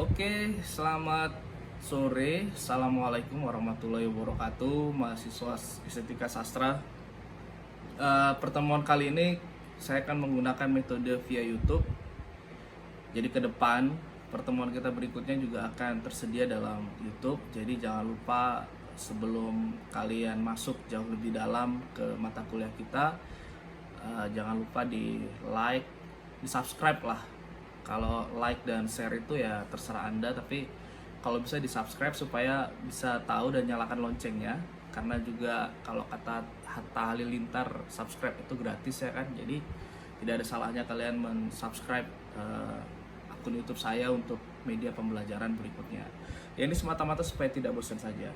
Oke, selamat sore. Assalamualaikum warahmatullahi wabarakatuh, mahasiswa Estetika Sastra. Pertemuan kali ini saya akan menggunakan metode via YouTube. Jadi ke depan pertemuan kita berikutnya juga akan tersedia dalam YouTube. Jadi jangan lupa sebelum kalian masuk jauh lebih dalam ke mata kuliah kita, jangan lupa di like, di subscribe lah. Kalau like dan share itu ya terserah Anda, tapi kalau bisa di subscribe supaya bisa tahu dan nyalakan loncengnya. Karena juga kalau kata Hatta Halilintar, subscribe itu gratis ya kan. Jadi tidak ada salahnya kalian mensubscribe akun YouTube saya untuk media pembelajaran berikutnya. Ya, ini semata-mata supaya tidak bosan saja.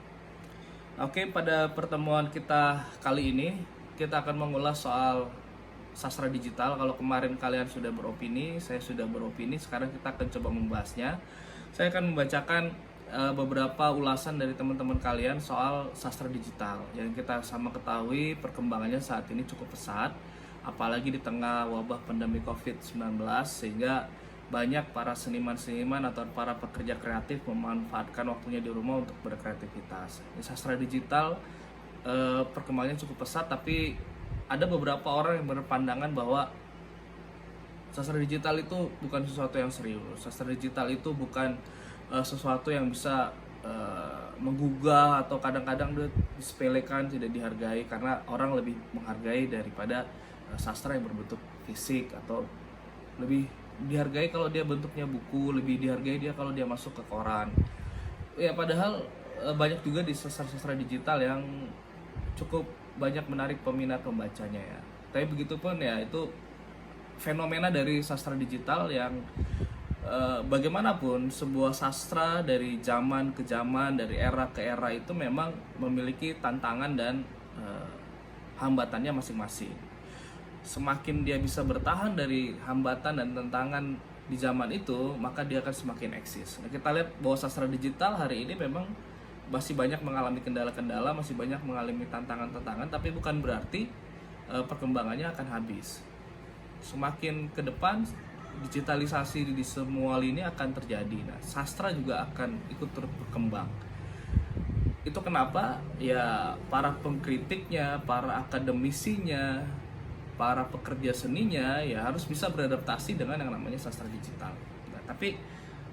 Oke, pada pertemuan kita kali ini kita akan mengulas soal sastra digital. Kalau kemarin kalian sudah beropini, saya sudah beropini, sekarang kita akan coba membahasnya. Saya akan membacakan beberapa ulasan dari teman-teman kalian soal sastra digital. Yang kita sama ketahui perkembangannya saat ini cukup pesat, apalagi di tengah wabah pandemi COVID-19, sehingga banyak para seniman-seniman atau para pekerja kreatif memanfaatkan waktunya di rumah untuk berkreativitas. Di sastra digital perkembangannya cukup pesat, tapi ada beberapa orang yang berpandangan bahwa sastra digital itu bukan sesuatu yang serius. Sastra digital itu bukan sesuatu yang bisa menggugah atau kadang-kadang disepelekan, tidak dihargai, karena orang lebih menghargai daripada sastra yang berbentuk fisik, atau lebih dihargai kalau dia bentuknya buku, lebih dihargai dia kalau dia masuk ke koran. Ya, padahal banyak juga di sastra digital yang cukup banyak menarik peminat pembacanya ya. Tapi begitupun ya, itu fenomena dari sastra digital yang bagaimanapun sebuah sastra dari zaman ke zaman, dari era ke era itu memang memiliki tantangan dan hambatannya masing-masing. Semakin dia bisa bertahan dari hambatan dan tantangan di zaman itu, maka dia akan semakin eksis. Nah, kita lihat bahwa sastra digital hari ini memang masih banyak mengalami kendala-kendala, masih banyak mengalami tantangan-tantangan, tapi bukan berarti perkembangannya akan habis. Semakin ke depan, digitalisasi di semua lini akan terjadi. Nah, sastra juga akan ikut terus berkembang. Itu kenapa ya para pengkritiknya, para akademisinya, para pekerja seninya ya harus bisa beradaptasi dengan yang namanya sastra digital. Nah, tapi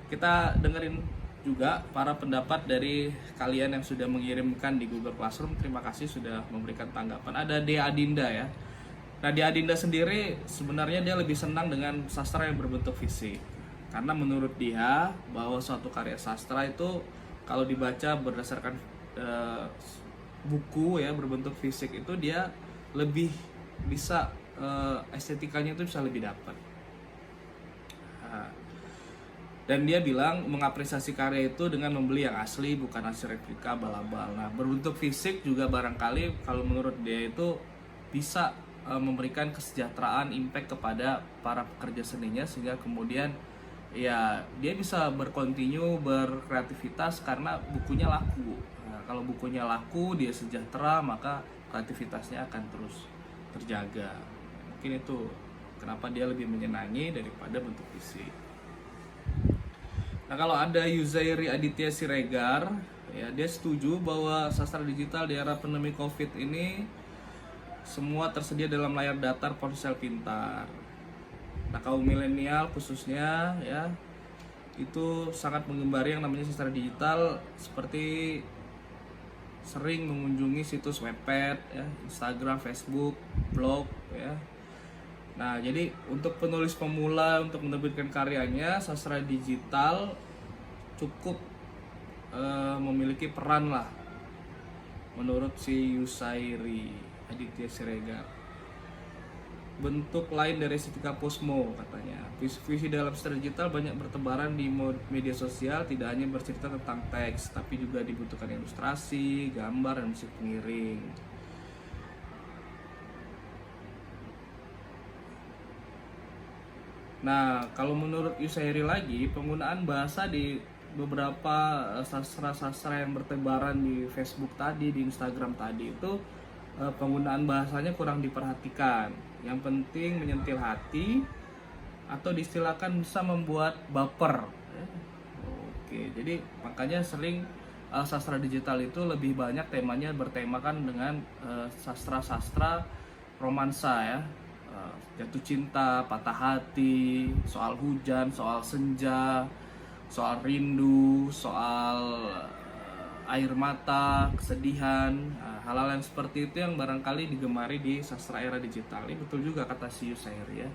kita dengerin juga para pendapat dari kalian yang sudah mengirimkan di Google Classroom. Terima kasih sudah memberikan tanggapan. Ada Dea Adinda ya. Nah, Dea Adinda sendiri sebenarnya dia lebih senang dengan sastra yang berbentuk fisik, karena menurut dia bahwa suatu karya sastra itu kalau dibaca berdasarkan buku ya berbentuk fisik itu dia lebih bisa estetikanya itu bisa lebih dapat. Dan dia bilang mengapresiasi karya itu dengan membeli yang asli, bukan hasil replika abal-abal. Nah, berbentuk fisik juga barangkali kalau menurut dia itu bisa memberikan kesejahteraan, impact kepada para pekerja seninya, sehingga kemudian ya dia bisa berkontinu berkreativitas karena bukunya laku. Nah, kalau bukunya laku, dia sejahtera, maka kreativitasnya akan terus terjaga. Mungkin itu kenapa dia lebih menyenangi daripada bentuk fisik. Nah, kalau ada Yuzairi Aditya Siregar, ya dia setuju bahwa sastra digital di era pandemi COVID ini semua tersedia dalam layar datar ponsel pintar. Nah, kaum milenial khususnya ya itu sangat menggemari yang namanya sastra digital, seperti sering mengunjungi situs Wattpad, ya, Instagram, Facebook, blog, ya. Nah, jadi untuk penulis pemula untuk menerbitkan karyanya, sastra digital cukup memiliki peran lah, menurut si Yuzairi Aditya Siregar. Bentuk lain dari estetika posmo katanya. Visi dalam sastra digital banyak bertebaran di media sosial, tidak hanya bercerita tentang teks, tapi juga dibutuhkan ilustrasi, gambar, dan musik pengiring. Nah, kalau menurut Yuzairi lagi, penggunaan bahasa di beberapa sastra-sastra yang bertebaran di Facebook tadi, di Instagram tadi itu penggunaan bahasanya kurang diperhatikan. Yang penting menyentil hati, atau diistilahkan bisa membuat baper. Oke, jadi makanya sering sastra digital itu lebih banyak temanya bertemakan dengan sastra-sastra romansa ya. Jatuh cinta, patah hati, soal hujan, soal senja, soal rindu, soal air mata, kesedihan, hal-hal yang seperti itu yang barangkali digemari di sastra era digital. Ini betul juga kata si Yusair ya.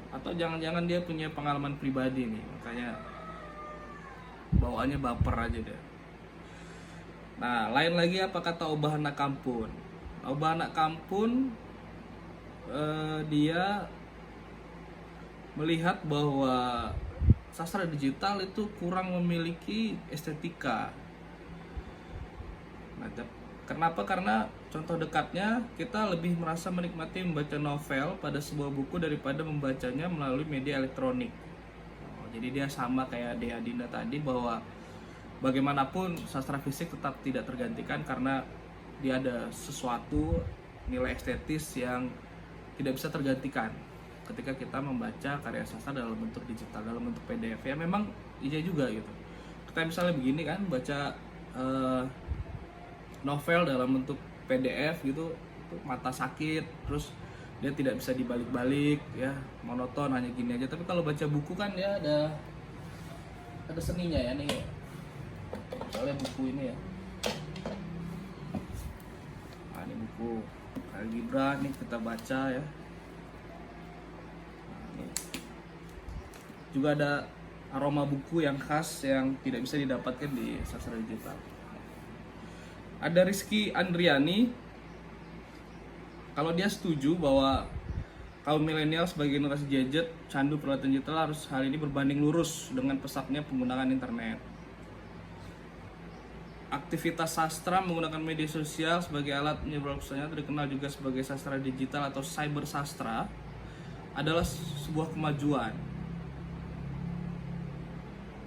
Atau jangan-jangan dia punya pengalaman pribadi nih, makanya bawaannya baper aja deh. Nah, lain lagi apa kata Obah Anak Kampun? Obah Anak Kampun dia melihat bahwa sastra digital itu kurang memiliki estetika. Nah, kenapa? Karena contoh dekatnya kita lebih merasa menikmati membaca novel pada sebuah buku daripada membacanya melalui media elektronik. Jadi dia sama kayak Dea Dinda tadi, bahwa bagaimanapun sastra fisik tetap tidak tergantikan karena dia ada sesuatu nilai estetis yang tidak bisa tergantikan ketika kita membaca karya sastra dalam bentuk digital, dalam bentuk PDF. Ya memang iya juga gitu. Kita misalnya begini kan, baca novel dalam bentuk PDF gitu, mata sakit, terus dia tidak bisa dibalik-balik ya, monoton hanya gini aja. Tapi kalau baca buku kan ya ada seninya ya nih. Misalnya buku ini ya, nah, ini buku Khalil Gibran nih, kita baca ya. Nah, ini juga ada aroma buku yang khas yang tidak bisa didapatkan di sastra digital. Ada Rizky Andriani, kalau dia setuju bahwa kaum milenial sebagai generasi gadget candu peralatan digital harus hal ini berbanding lurus dengan pesatnya penggunaan internet. Aktivitas sastra menggunakan media sosial sebagai alat menyebar pesannya, dikenal juga sebagai sastra digital atau cyber sastra, adalah sebuah kemajuan.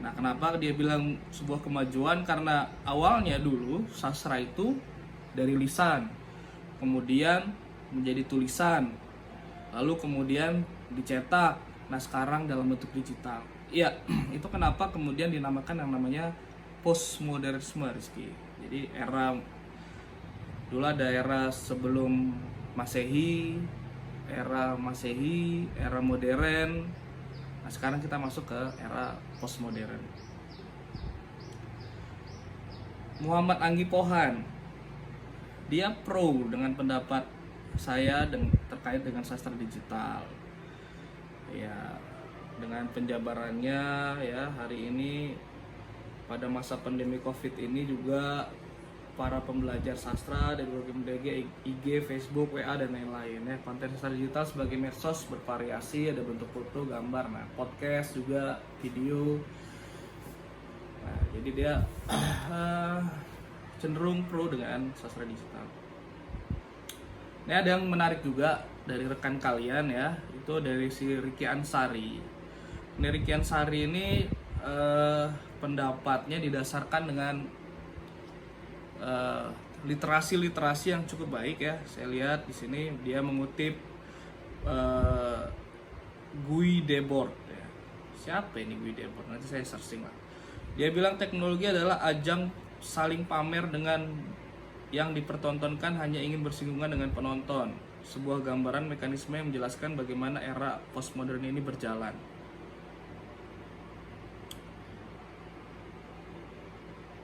Nah, kenapa dia bilang sebuah kemajuan? Karena awalnya dulu sastra itu dari lisan, kemudian menjadi tulisan, lalu kemudian dicetak. Nah, sekarang dalam bentuk digital. Iya, itu kenapa kemudian dinamakan yang namanya postmodernisme, Rizky. Jadi dulu ada era sebelum Masehi, era modern. Nah, sekarang kita masuk ke era postmodern. Muhammad Anggi Pohan, dia pro dengan pendapat saya terkait dengan sastra digital. Ya, dengan penjabarannya ya, hari ini pada masa pandemi Covid ini juga para pembelajar sastra dari berbagai media, IG, Facebook, WA dan lain-lain ya, konten sastra digital sebagai medsos bervariasi, ada bentuk foto, gambar, nah podcast juga, video. Nah, jadi dia cenderung pro dengan sastra digital. Ini ada yang menarik juga dari rekan kalian ya, itu dari si Ricky Ansari. Ini Ricky Ansari ini pendapatnya didasarkan dengan literasi yang cukup baik ya. Saya lihat di sini dia mengutip Guy Debord ya. Siapa ini Guy Debord? Nanti saya searching lah. Dia bilang teknologi adalah ajang saling pamer dengan yang dipertontonkan hanya ingin bersinggungan dengan penonton. Sebuah gambaran mekanisme yang menjelaskan bagaimana era postmodern ini berjalan.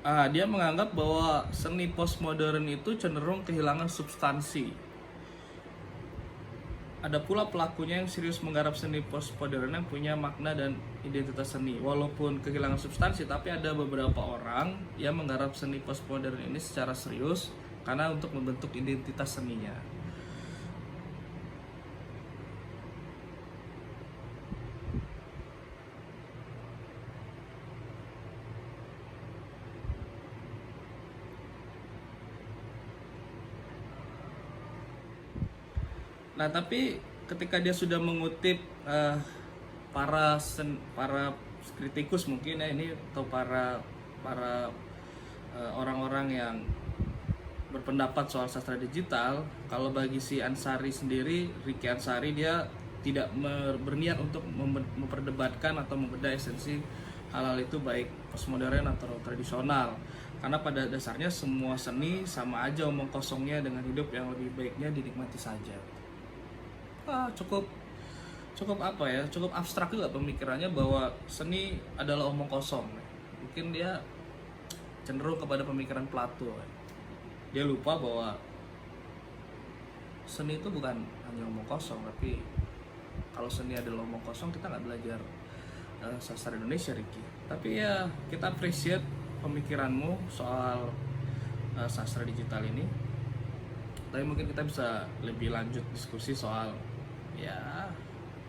Dia menganggap bahwa seni postmodern itu cenderung kehilangan substansi. Ada pula pelakunya yang serius menggarap seni postmodern yang punya makna dan identitas seni. Walaupun kehilangan substansi, tapi ada beberapa orang yang menggarap seni postmodern ini secara serius karena untuk membentuk identitas seninya. Nah, tapi ketika dia sudah mengutip para kritikus mungkin ya ini, atau para orang-orang yang berpendapat soal sastra digital, kalau bagi si Ansari sendiri, Ricky Ansari, dia tidak berniat untuk memperdebatkan atau membedah esensi hal-hal itu, baik postmodern atau tradisional. Karena pada dasarnya semua seni sama aja omong kosongnya dengan hidup yang lebih baiknya dinikmati saja. Cukup apa ya, cukup abstrak juga pemikirannya bahwa seni adalah omong kosong. Mungkin dia cenderung kepada pemikiran Plato. Dia lupa bahwa seni itu bukan hanya omong kosong, tapi kalau seni adalah omong kosong kita nggak belajar sastra Indonesia, Ricky. Tapi ya kita appreciate pemikiranmu soal sastra digital ini. Tapi mungkin kita bisa lebih lanjut diskusi soal ya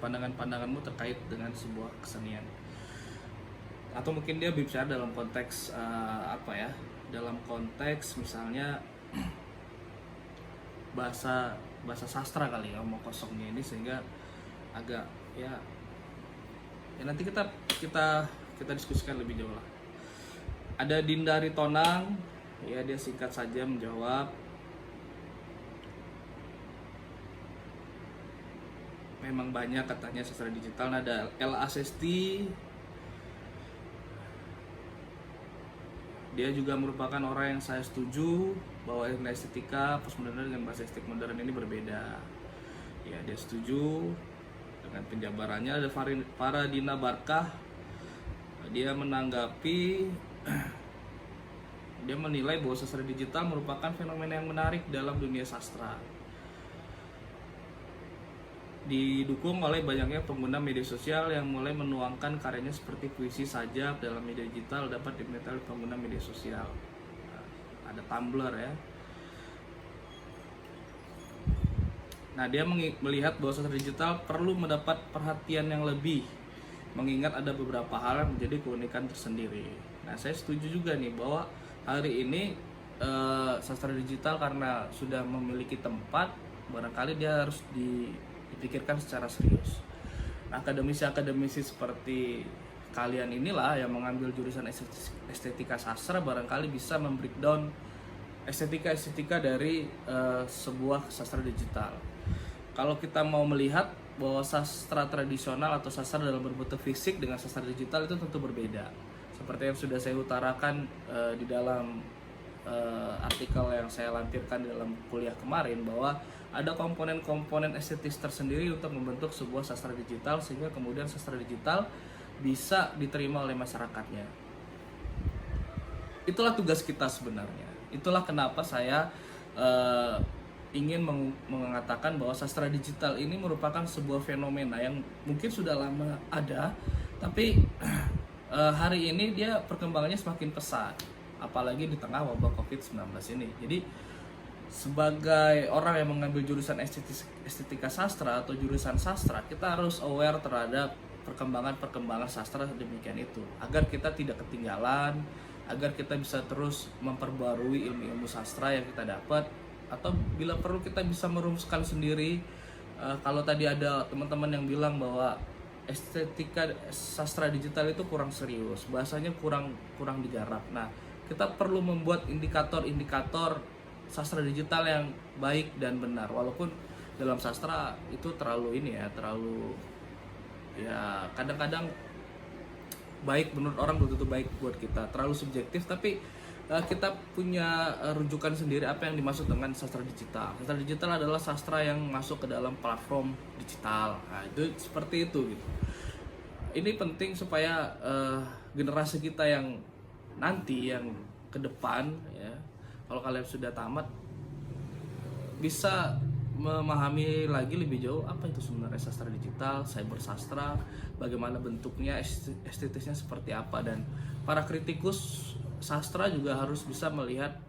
pandangan-pandanganmu terkait dengan sebuah kesenian. Atau mungkin dia bicara dalam konteks dalam konteks misalnya bahasa sastra kali ya, omong kosongnya ini, sehingga agak ya nanti kita diskusikan lebih jauh lah. Ada Dinda Ritonang, ya dia singkat saja menjawab, memang banyak katanya sastra digital. Ada El Asesti, dia juga merupakan orang yang saya setuju bahwa ilmu estetika postmodern dengan bahasa estetik modern ini berbeda. Ya dia setuju dengan penjabarannya. Ada Faradina Barkah, dia menanggapi, dia menilai bahwa sastra digital merupakan fenomena yang menarik dalam dunia sastra, didukung oleh banyaknya pengguna media sosial yang mulai menuangkan karyanya seperti puisi, sajak dalam media digital dapat diminati oleh pengguna media sosial. Ada Tumblr ya. Nah, dia melihat bahwa sastra digital perlu mendapat perhatian yang lebih, mengingat ada beberapa hal yang menjadi keunikan tersendiri. Nah, saya setuju juga nih bahwa hari ini sastra digital karena sudah memiliki tempat, barangkali dia harus dipikirkan secara serius. Nah, akademisi seperti kalian inilah yang mengambil jurusan estetika sastra barangkali bisa membreakdown estetika dari sebuah sastra digital. Kalau kita mau melihat bahwa sastra tradisional atau sastra dalam berbentuk fisik dengan sastra digital itu tentu berbeda. Seperti yang sudah saya utarakan di dalam artikel yang saya lampirkan dalam kuliah kemarin, bahwa ada komponen-komponen estetis tersendiri untuk membentuk sebuah sastra digital sehingga kemudian sastra digital bisa diterima oleh masyarakatnya. Itulah tugas kita sebenarnya. Itulah kenapa saya ingin mengatakan bahwa sastra digital ini merupakan sebuah fenomena yang mungkin sudah lama ada, tapi hari ini dia perkembangannya semakin pesat, apalagi di tengah wabah COVID-19 ini. Jadi sebagai orang yang mengambil jurusan estetika sastra atau jurusan sastra, kita harus aware terhadap perkembangan sastra demikian itu, agar kita tidak ketinggalan, agar kita bisa terus memperbarui ilmu sastra yang kita dapat, atau bila perlu kita bisa merumuskan sendiri. Kalau tadi ada teman-teman yang bilang bahwa estetika sastra digital itu kurang serius, bahasanya kurang digarap. Nah, kita perlu membuat indikator sastra digital yang baik dan benar. Walaupun dalam sastra itu terlalu kadang-kadang baik menurut orang belum tentu baik buat kita, terlalu subjektif. Tapi kita punya rujukan sendiri apa yang dimaksud dengan sastra digital. Sastra digital adalah sastra yang masuk ke dalam platform digital. Nah, itu seperti itu gitu. Ini penting supaya generasi kita yang nanti, yang ke depan ya, kalau kalian sudah tamat, bisa memahami lagi lebih jauh apa itu sebenarnya sastra digital, cyber sastra, bagaimana bentuknya, estetisnya seperti apa. Dan para kritikus sastra juga harus bisa melihat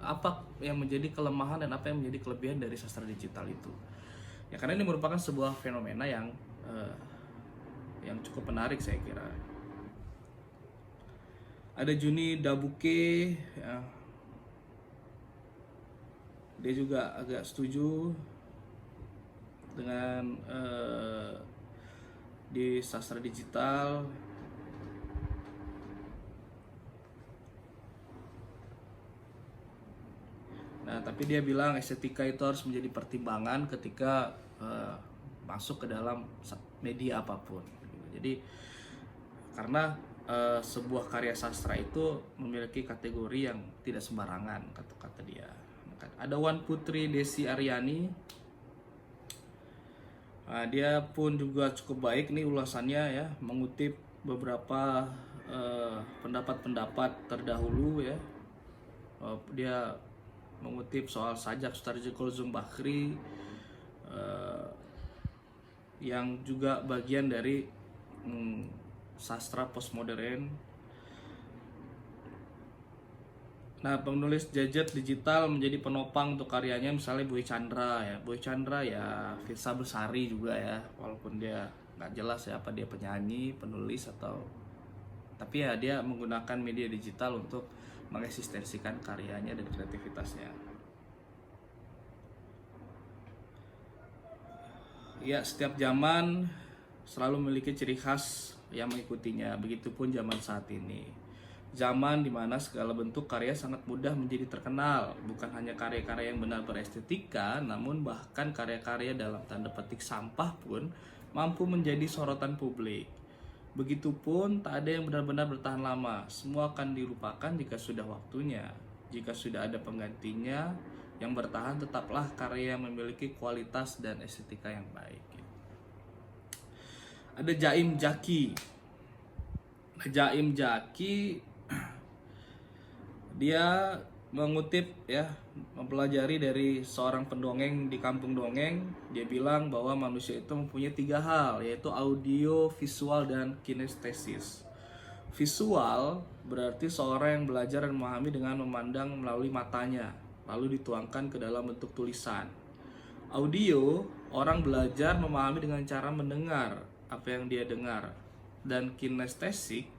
apa yang menjadi kelemahan dan apa yang menjadi kelebihan dari sastra digital itu. Ya, karena ini merupakan sebuah fenomena yang cukup menarik saya kira. Ada Juni Dabuke, ya, dia juga agak setuju dengan di sastra digital. Nah, tapi dia bilang estetika itu harus menjadi pertimbangan ketika masuk ke dalam media apapun. Jadi karena sebuah karya sastra itu memiliki kategori yang tidak sembarangan, kata dia. Ada Wan Putri Desi Aryani. Nah, dia pun juga cukup baik nih ulasannya ya, mengutip beberapa pendapat-pendapat terdahulu ya. Dia mengutip soal sajak Sutarjo Zumbakri yang juga bagian dari sastra postmodern. Nah, penulis gadget digital menjadi penopang untuk karyanya, misalnya Boy Chandra ya. Boy Chandra ya Firsa Besari juga ya, walaupun dia nggak jelas ya apa dia penyanyi, penulis atau, tapi ya dia menggunakan media digital untuk mengeksistensikan karyanya dan kreativitasnya. Ya, setiap zaman selalu memiliki ciri khas yang mengikutinya, begitupun zaman saat ini. Zaman dimana segala bentuk karya sangat mudah menjadi terkenal, bukan hanya karya-karya yang benar berestetika, namun bahkan karya-karya dalam tanda petik sampah pun mampu menjadi sorotan publik. Begitupun tak ada yang benar-benar bertahan lama, semua akan dilupakan jika sudah waktunya. Jika sudah ada penggantinya, yang bertahan tetaplah karya yang memiliki kualitas dan estetika yang baik. Ada Jaim Jaki. Jaim Jaki dia mengutip ya, mempelajari dari seorang pendongeng di kampung dongeng. Dia bilang bahwa manusia itu mempunyai 3 hal, yaitu audio, visual, dan kinestesis. Visual berarti seorang yang belajar dan memahami dengan memandang melalui matanya, lalu dituangkan ke dalam bentuk tulisan. Audio, orang belajar memahami dengan cara mendengar apa yang dia dengar. Dan kinestetik,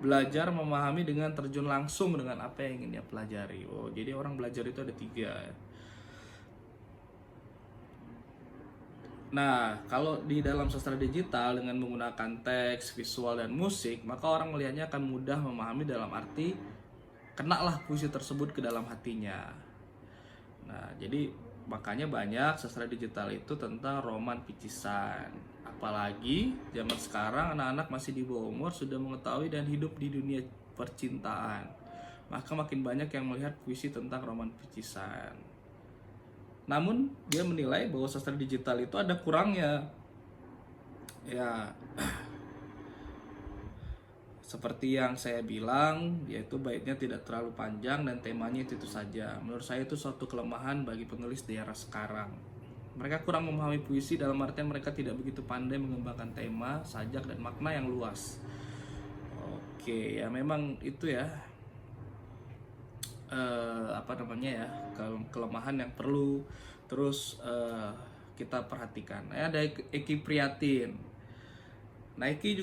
belajar memahami dengan terjun langsung dengan apa yang ingin dia pelajari. Oh, jadi orang belajar itu ada 3 ya. Nah, kalau di dalam sastra digital dengan menggunakan teks, visual, dan musik, maka orang melihatnya akan mudah memahami dalam arti kenalah puisi tersebut ke dalam hatinya. Nah, jadi makanya banyak sastra digital itu tentang roman picisan. Apalagi zaman sekarang anak-anak masih di bawah umur sudah mengetahui dan hidup di dunia percintaan. Maka makin banyak yang melihat puisi tentang roman picisan. Namun dia menilai bahwa sastra digital itu ada kurangnya. Ya, seperti yang saya bilang, yaitu baitnya tidak terlalu panjang dan temanya itu saja. Menurut saya itu suatu kelemahan bagi penulis di era sekarang. Mereka kurang memahami puisi dalam artian mereka tidak begitu pandai mengembangkan tema, sajak, dan makna yang luas. Oke, ya memang itu ya kelemahan yang perlu terus kita perhatikan. Ada Eki Priatin. Nah, Eki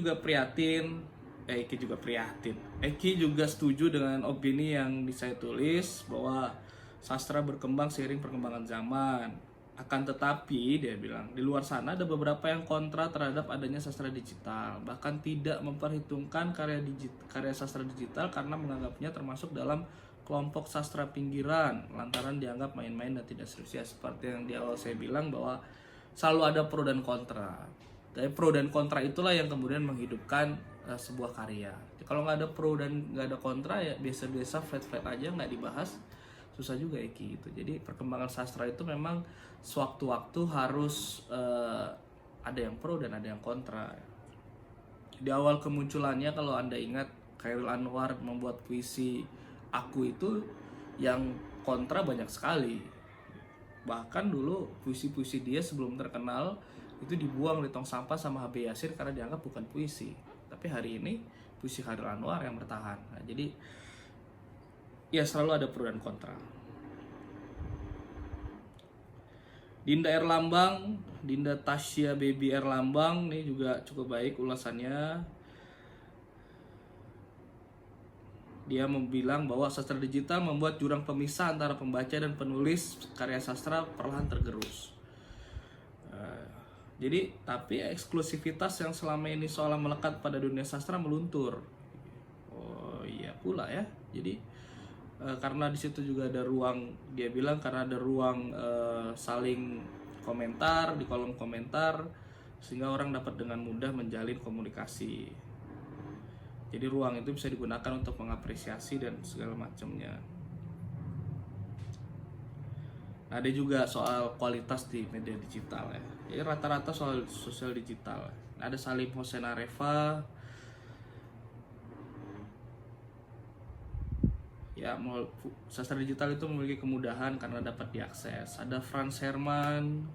juga setuju dengan opini yang saya tulis bahwa sastra berkembang seiring perkembangan zaman. Akan tetapi dia bilang di luar sana ada beberapa yang kontra terhadap adanya sastra digital, bahkan tidak memperhitungkan karya sastra digital karena menganggapnya termasuk dalam kelompok sastra pinggiran lantaran dianggap main-main dan tidak serius. Ya, seperti yang di awal saya bilang bahwa selalu ada pro dan kontra. Tapi pro dan kontra itulah yang kemudian menghidupkan sebuah karya. Kalau nggak ada pro dan nggak ada kontra ya biasa-biasa flat-flat aja, nggak dibahas, susah juga Eki gitu. Jadi perkembangan sastra itu memang sewaktu-waktu harus ada yang pro dan ada yang kontra. Di awal kemunculannya kalau Anda ingat Chairil Anwar membuat puisi Aku itu yang kontra banyak sekali. Bahkan dulu puisi-puisi dia sebelum terkenal itu dibuang di tong sampah sama HB Yasir karena dianggap bukan puisi. Tapi hari ini puisi Chairil Anwar yang bertahan. Nah, jadi ya selalu ada pro dan kontra. Dinda Erlambang, Dinda Tasya Baby Erlambang ini juga cukup baik ulasannya. Dia bilang bahwa sastra digital membuat jurang pemisah antara pembaca dan penulis karya sastra perlahan tergerus. Tapi eksklusivitas yang selama ini seolah melekat pada dunia sastra meluntur. Oh iya pula ya. Jadi karena di situ juga ada ruang, dia bilang karena ada ruang saling komentar di kolom komentar sehingga orang dapat dengan mudah menjalin komunikasi. Jadi ruang itu bisa digunakan untuk mengapresiasi dan segala macamnya. Nah, ada juga soal kualitas di media digital ya. Jadi rata-rata soal sosial digital. Ada Salim Hossein Areva, ya sastra digital itu memiliki kemudahan karena dapat diakses. Ada Frans Herman,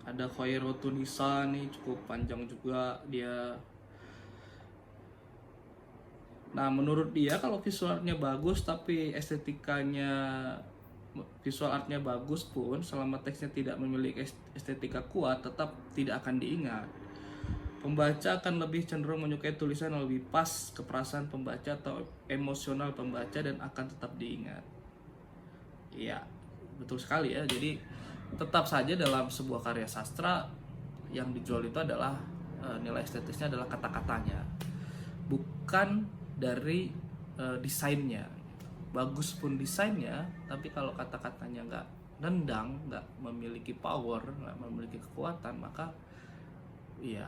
ada Khairotul Nisa, nih cukup panjang juga dia. Nah, menurut dia kalau visualnya bagus tapi visual artnya bagus pun selama teksnya tidak memiliki estetika kuat tetap tidak akan diingat. Pembaca akan lebih cenderung menyukai tulisan yang lebih pas ke perasaan pembaca atau emosional pembaca dan akan tetap diingat. Iya, betul sekali ya. Jadi tetap saja dalam sebuah karya sastra yang dijual itu adalah nilai estetisnya adalah kata-katanya, bukan dari desainnya. Bagus pun desainnya, tapi kalau kata-katanya nggak nendang, nggak memiliki power, nggak memiliki kekuatan, maka ya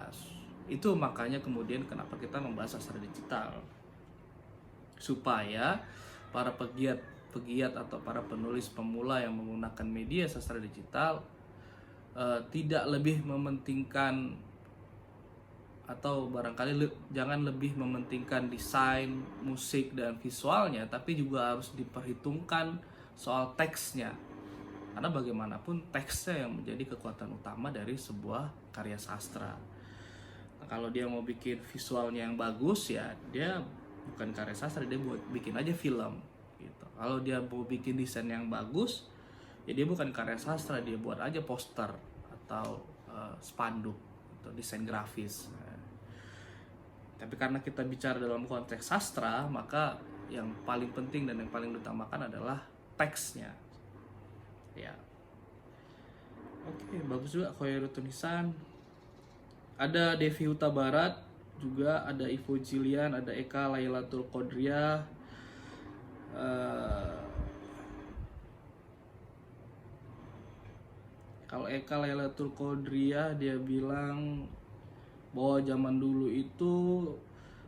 itu makanya kemudian kenapa kita membahas sastra digital, supaya para pegiat atau para penulis pemula yang menggunakan media sastra digital tidak lebih mementingkan atau barangkali jangan lebih mementingkan desain, musik, dan visualnya, tapi juga harus diperhitungkan soal teksnya. Karena bagaimanapun teksnya yang menjadi kekuatan utama dari sebuah karya sastra. Nah, kalau dia mau bikin visualnya yang bagus ya dia bukan karya sastra, dia buat bikin aja film gitu. Kalau dia mau bikin desain yang bagus ya dia bukan karya sastra, dia buat aja poster atau spanduk atau desain grafis. Tapi karena kita bicara dalam konteks sastra, maka yang paling penting dan yang paling diutamakan adalah teksnya. Ya. Oke, bagus juga Khairotul Nisa. Ada Devi Huta Barat, juga ada Ivo Jilian, ada Eka Lailatul Qodriah. Kalau Eka Lailatul Qodriah dia bilang bahwa zaman dulu itu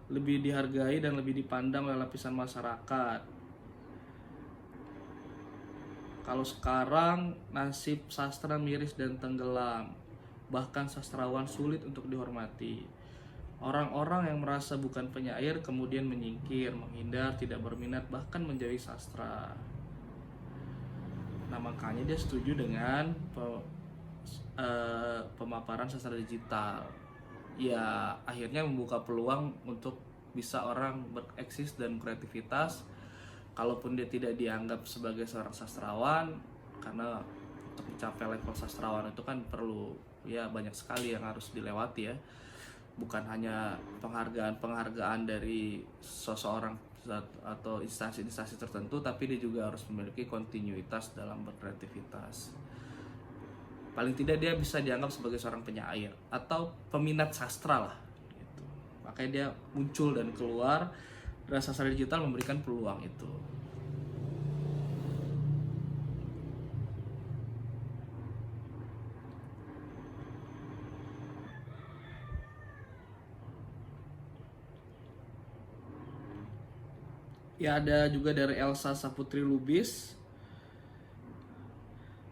lebih dihargai dan lebih dipandang oleh lapisan masyarakat. Kalau sekarang nasib sastra miris dan tenggelam, bahkan sastrawan sulit untuk dihormati. Orang-orang yang merasa bukan penyair kemudian menyingkir, menghindar, tidak berminat, bahkan menjauhi sastra. Nah, makanya dia setuju dengan pemaparan sastra digital. Ya akhirnya membuka peluang untuk bisa orang bereksis dan kreativitas, kalaupun dia tidak dianggap sebagai seorang sastrawan, karena untuk mencapai level sastrawan itu kan perlu ya banyak sekali yang harus dilewati ya, bukan hanya penghargaan dari seseorang atau instansi-instansi tertentu, tapi dia juga harus memiliki kontinuitas dalam berkreativitas. Paling tidak dia bisa dianggap sebagai seorang penyair atau peminat sastra lah gitu. Makanya dia muncul dan keluar, dan sastra digital memberikan peluang itu. Ya ada juga dari Elsa Saputri Lubis.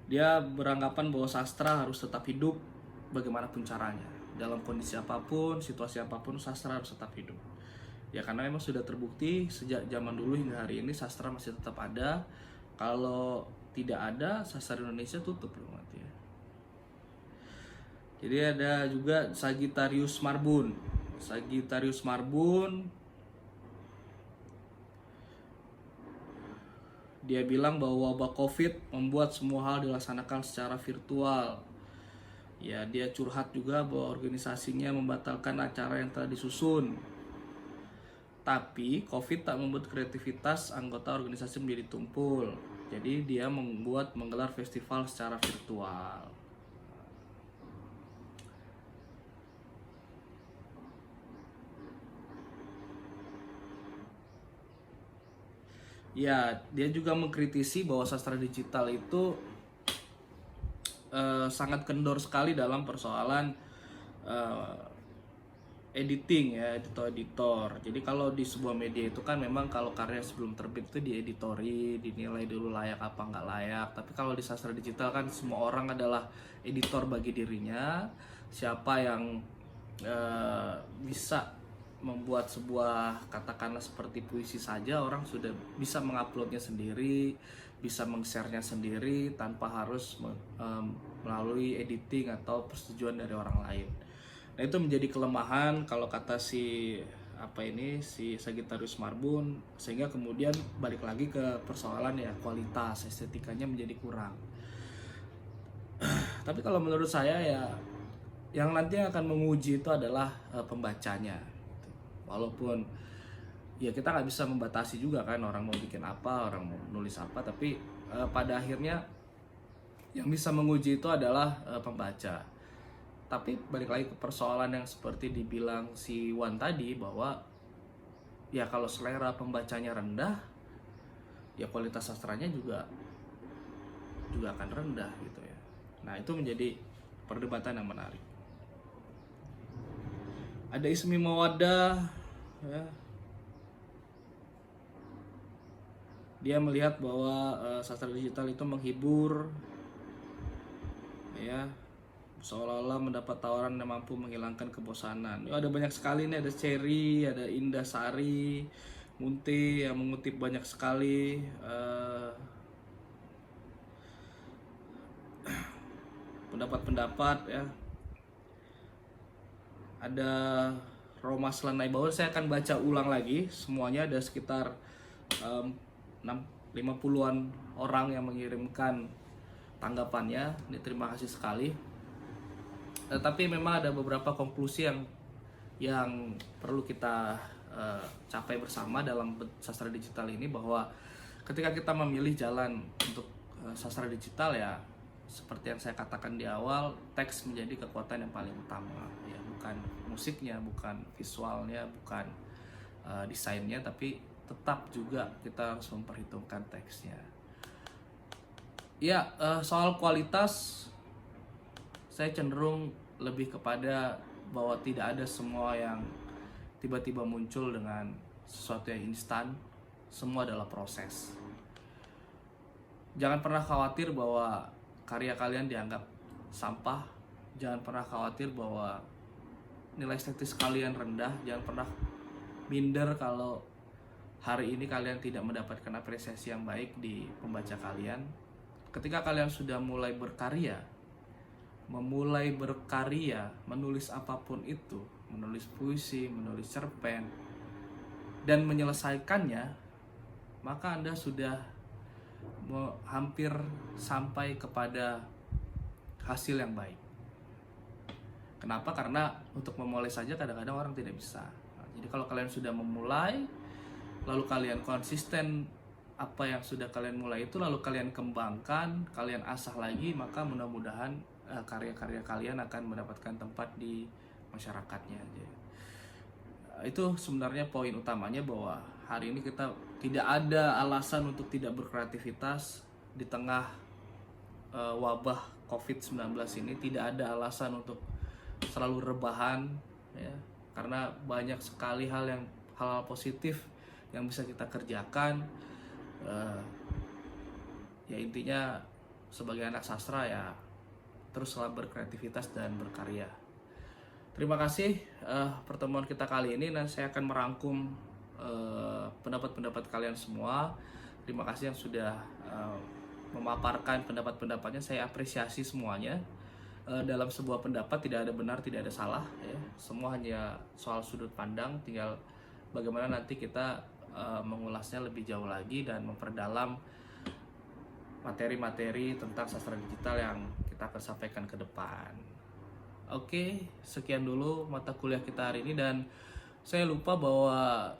Dia beranggapan bahwa sastra harus tetap hidup bagaimanapun caranya. Dalam kondisi apapun, situasi apapun, sastra harus tetap hidup. Ya karena memang sudah terbukti sejak zaman dulu hingga hari ini sastra masih tetap ada. Kalau tidak ada, sastra Indonesia tutup loh mati ya. Jadi ada juga Sagittarius Marbun. Sagittarius Marbun dia bilang bahwa wabah COVID membuat semua hal dilaksanakan secara virtual. Ya, dia curhat juga bahwa organisasinya membatalkan acara yang telah disusun. Tapi COVID tak membuat kreativitas anggota organisasi menjadi tumpul. Jadi dia menggelar festival secara virtual. Ya, dia juga mengkritisi bahwa sastra digital itu sangat kendor sekali dalam persoalan editing ya, editor. Jadi kalau di sebuah media itu kan memang kalau karya sebelum terbit itu dieditori, dinilai dulu layak apa nggak layak. Tapi kalau di sastra digital kan semua orang adalah editor bagi dirinya. Siapa yang bisa membuat sebuah katakanlah seperti puisi saja, orang sudah bisa menguploadnya sendiri, bisa meng-share-nya sendiri tanpa harus melalui editing atau persetujuan dari orang lain. Nah, itu menjadi kelemahan kalau kata si Sagittarius Marbun, sehingga kemudian balik lagi ke persoalan ya kualitas estetikanya menjadi kurang. Tapi kalau menurut saya ya yang nanti akan menguji itu adalah pembacanya. Walaupun ya kita nggak bisa membatasi juga kan orang mau bikin apa, orang mau nulis apa, tapi pada akhirnya yang bisa menguji itu adalah pembaca. Tapi balik lagi ke persoalan yang seperti dibilang si Wan tadi, bahwa ya kalau selera pembacanya rendah, ya kualitas sastranya juga akan rendah gitu ya. Nah, itu menjadi perdebatan yang menarik. Ada Ismi Mawaddah ya. Dia melihat bahwa sastra digital itu menghibur ya, seolah-olah mendapat tawaran yang mampu menghilangkan kebosanan. Ada banyak sekali nih, ada Cherry, ada Indah Sari, Munti yang mengutip banyak sekali pendapat-pendapat ya. Ada Roma Selenai Bawor, saya akan baca ulang lagi semuanya, ada sekitar 50-an orang yang mengirimkan tanggapannya. Ini terima kasih sekali. Tapi memang ada beberapa konklusi yang perlu kita capai bersama dalam sastra digital ini, bahwa ketika kita memilih jalan untuk sastra digital ya, seperti yang saya katakan di awal, teks menjadi kekuatan yang paling utama ya, bukan musiknya, bukan visualnya, bukan desainnya, tapi tetap juga kita harus memperhitungkan teksnya. Ya, soal kualitas saya cenderung lebih kepada bahwa tidak ada semua yang tiba-tiba muncul dengan sesuatu yang instan. Semua adalah proses. Jangan pernah khawatir bahwa karya kalian dianggap sampah. Jangan pernah khawatir bahwa nilai estetis kalian rendah. Jangan pernah minder kalau hari ini kalian tidak mendapatkan apresiasi yang baik di pembaca kalian. Ketika kalian sudah mulai berkarya, menulis apapun itu, menulis puisi, menulis cerpen, dan menyelesaikannya, maka Anda sudah hampir sampai kepada hasil yang baik. Kenapa? Karena untuk memulai saja kadang-kadang orang tidak bisa. Jadi kalau kalian sudah memulai, lalu kalian konsisten apa yang sudah kalian mulai itu, lalu kalian kembangkan, kalian asah lagi, maka mudah-mudahan karya-karya kalian akan mendapatkan tempat di masyarakatnya. Itu sebenarnya poin utamanya, bahwa hari ini kita tidak ada alasan untuk tidak berkreativitas di tengah wabah COVID-19 ini. Tidak ada alasan untuk selalu rebahan ya, karena banyak sekali hal positif yang bisa kita kerjakan. Ya intinya sebagai anak sastra ya teruslah berkreativitas dan berkarya. Terima kasih pertemuan kita kali ini, dan saya akan merangkum pendapat-pendapat kalian semua. Terima kasih yang sudah memaparkan pendapat-pendapatnya. Saya apresiasi semuanya. Dalam sebuah pendapat tidak ada benar, tidak ada salah ya. Semua hanya soal sudut pandang, tinggal bagaimana nanti kita mengulasnya lebih jauh lagi dan memperdalam materi-materi tentang sastra digital yang kita akan sampaikan ke depan. Oke, sekian dulu mata kuliah kita hari ini, dan saya lupa bahwa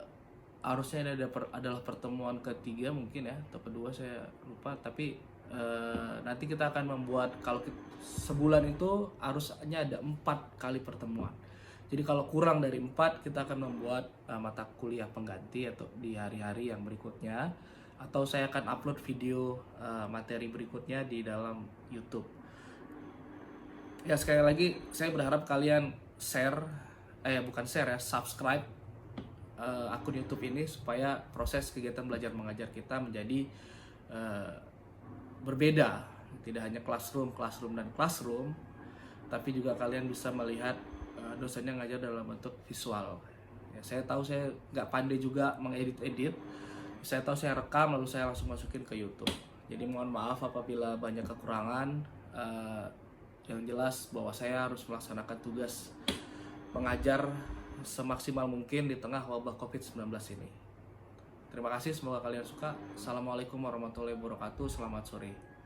harusnya ini adalah pertemuan ketiga mungkin ya, atau kedua, saya lupa. Tapi nanti kita akan membuat, kalau sebulan itu harusnya ada 4 kali pertemuan. Jadi kalau kurang dari 4, kita akan membuat mata kuliah pengganti atau di hari-hari yang berikutnya, atau saya akan upload video materi berikutnya di dalam YouTube. Ya sekali lagi saya berharap kalian share, bukan share ya, subscribe akun YouTube ini supaya proses kegiatan belajar mengajar kita menjadi berbeda, tidak hanya classroom dan classroom, tapi juga kalian bisa melihat dosennya ngajar dalam bentuk visual. Ya, saya tahu saya nggak pandai juga mengedit-edit, saya tahu saya rekam lalu saya langsung masukin ke YouTube. Jadi mohon maaf apabila banyak kekurangan. Yang jelas bahwa saya harus melaksanakan tugas mengajar semaksimal mungkin di tengah wabah COVID-19 ini. Terima kasih, semoga kalian suka. Assalamualaikum warahmatullahi wabarakatuh. Selamat sore.